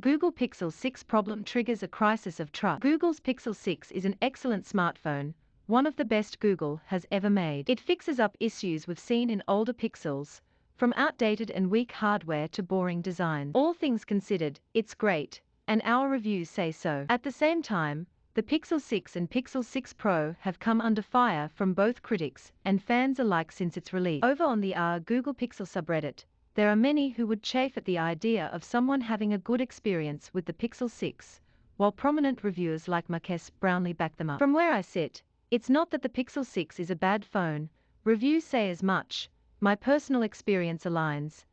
Google Pixel 6 problem triggers a crisis of trust. Google's Pixel 6 is an excellent smartphone, one of the best Google has ever made. It fixes up issues we've seen in older Pixels, from outdated and weak hardware to boring design. All things considered, it's great, and our reviews say so. At the same time, the Pixel 6 and Pixel 6 Pro have come under fire from both critics and fans alike since its release. Over on the Google Pixel subreddit, there are many who would chafe at the idea of someone having a good experience with the Pixel 6, while prominent reviewers like Marques Brownlee back them up. From where I sit, it's not that the Pixel 6 is a bad phone, reviews say as much, my personal experience aligns,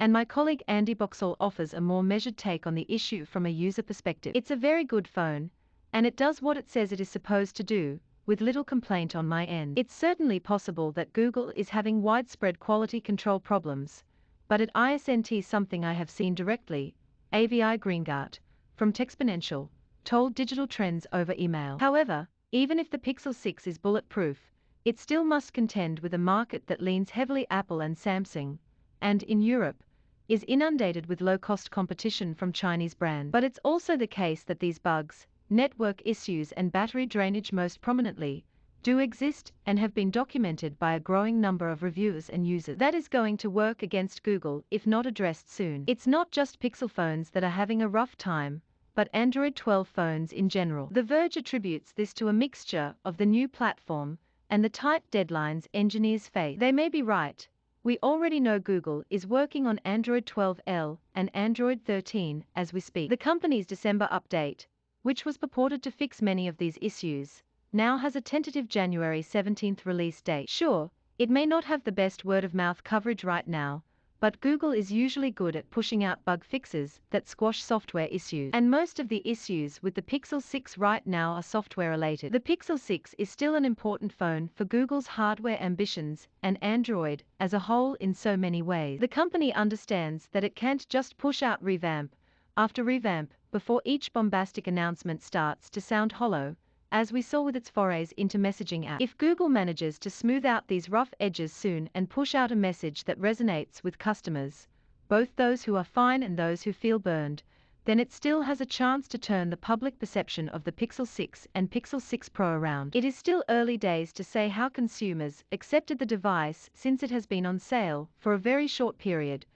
and my colleague Andy Boxall offers a more measured take on the issue from a user perspective. It's a very good phone, and it does what it says it is supposed to do, with little complaint on my end. It's certainly possible that Google is having widespread quality control problems, but it isn't something I have seen directly, AVI Greengart, from Texponential, told Digital Trends over email. However, even if the Pixel 6 is bulletproof, it still must contend with a market that leans heavily Apple and Samsung, and in Europe, is inundated with low-cost competition from Chinese brands. But it's also the case that these bugs, network issues and battery drainage most prominently, do exist and have been documented by a growing number of reviewers and users. That is going to work against Google if not addressed soon. It's not just Pixel phones that are having a rough time, but Android 12 phones in general. The Verge attributes this to a mixture of the new platform and the tight deadlines engineers face. They may be right. We already know Google is working on Android 12L and Android 13 as we speak. The company's December update, which was purported to fix many of these issues, now has a tentative January 17th release date. Sure, it may not have the best word-of-mouth coverage right now, but Google is usually good at pushing out bug fixes that squash software issues. And most of the issues with the Pixel 6 right now are software-related. The Pixel 6 is still an important phone for Google's hardware ambitions and Android as a whole in so many ways. The company understands that it can't just push out revamp after revamp before each bombastic announcement starts to sound hollow, as we saw with its forays into messaging apps. If Google manages to smooth out these rough edges soon and push out a message that resonates with customers, both those who are fine and those who feel burned, then it still has a chance to turn the public perception of the Pixel 6 and Pixel 6 Pro around. It is still early days to say how consumers accepted the device since it has been on sale for a very short period.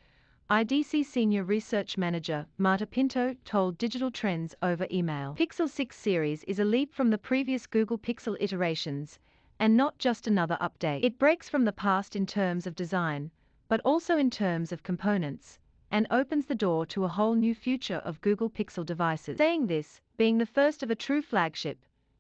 IDC Senior Research Manager Marta Pinto told Digital Trends over email. Pixel 6 series is a leap from the previous Google Pixel iterations, and not just another update. It breaks from the past in terms of design, but also in terms of components, and opens the door to a whole new future of Google Pixel devices. Saying this, being the first of a true flagship,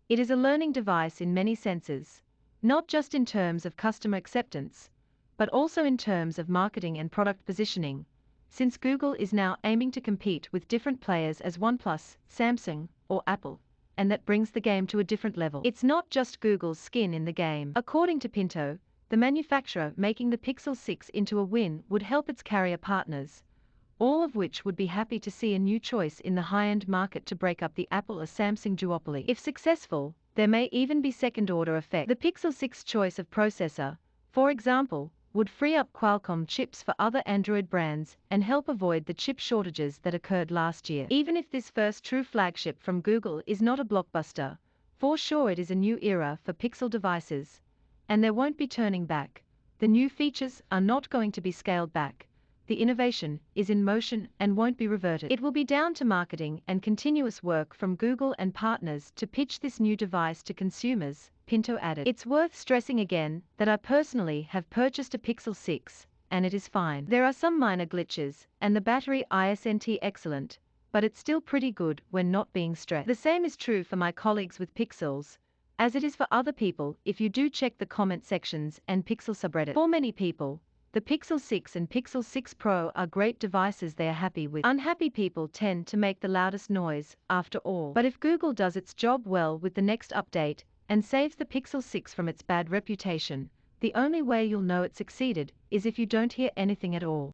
it is a learning device in many senses, not just in terms of customer acceptance, but also in terms of marketing and product positioning, since Google is now aiming to compete with different players as OnePlus, Samsung, or Apple, and that brings the game to a different level. It's not just Google's skin in the game. According to Pinto, the manufacturer making the Pixel 6 into a win would help its carrier partners, all of which would be happy to see a new choice in the high-end market to break up the Apple or Samsung duopoly. If successful, there may even be second-order effect. The Pixel 6 choice of processor, for example, would free up Qualcomm chips for other Android brands and help avoid the chip shortages that occurred last year. Even if this first true flagship from Google is not a blockbuster, for sure it is a new era for Pixel devices, and there won't be turning back. The new features are not going to be scaled back. The innovation is in motion and won't be reverted. It will be down to marketing and continuous work from Google and partners to pitch this new device to consumers, Pinto added. It's worth stressing again that I personally have purchased a Pixel 6, and it is fine. There are some minor glitches, and the battery isn't excellent, but it's still pretty good when not being stressed. The same is true for my colleagues with Pixels, as it is for other people if you do check the comment sections and Pixel subreddit. For many people, the Pixel 6 and Pixel 6 Pro are great devices they are happy with. Unhappy people tend to make the loudest noise, after all. But if Google does its job well with the next update, and saves the Pixel 6 from its bad reputation, the only way you'll know it succeeded is if you don't hear anything at all.